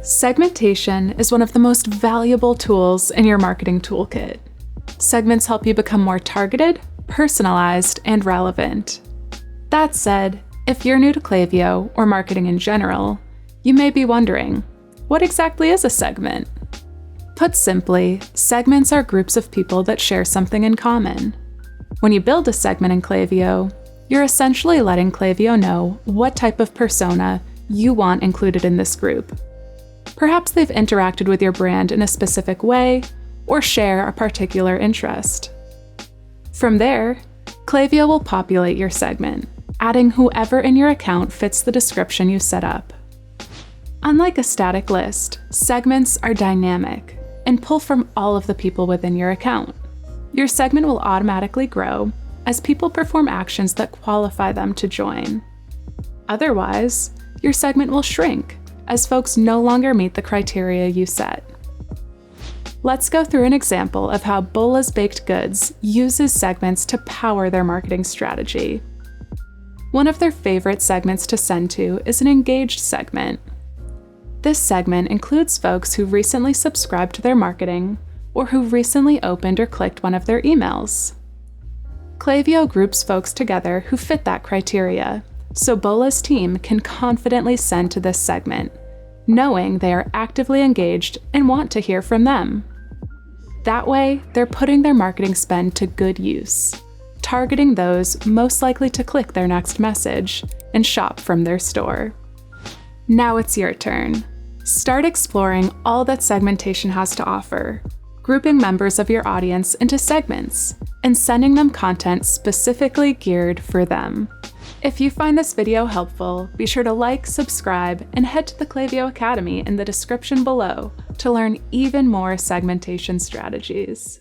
Segmentation is one of the most valuable tools in your marketing toolkit. Segments help you become more targeted, personalized, and relevant. That said, if you're new to Klaviyo or marketing in general, you may be wondering, what exactly is a segment? Put simply, segments are groups of people that share something in common. When you build a segment in Klaviyo, you're essentially letting Klaviyo know what type of persona you want included in this group. Perhaps they've interacted with your brand in a specific way, or share a particular interest. From there, Klaviyo will populate your segment, adding whoever in your account fits the description you set up. Unlike a static list, segments are dynamic and pull from all of the people within your account. Your segment will automatically grow as people perform actions that qualify them to join. Otherwise, your segment will shrink as folks no longer meet the criteria you set. Let's go through an example of how Bola's Baked Goods uses segments to power their marketing strategy. One of their favorite segments to send to is an engaged segment. This segment includes folks who recently subscribed to their marketing or who recently opened or clicked one of their emails. Klaviyo groups folks together who fit that criteria, so Bola's team can confidently send to this segment, knowing they are actively engaged and want to hear from them. That way, they're putting their marketing spend to good use, targeting those most likely to click their next message and shop from their store. Now it's your turn. Start exploring all that segmentation has to offer, grouping members of your audience into segments, and sending them content specifically geared for them. If you find this video helpful, be sure to like, subscribe, and head to the Klaviyo Academy in the description below to learn even more segmentation strategies.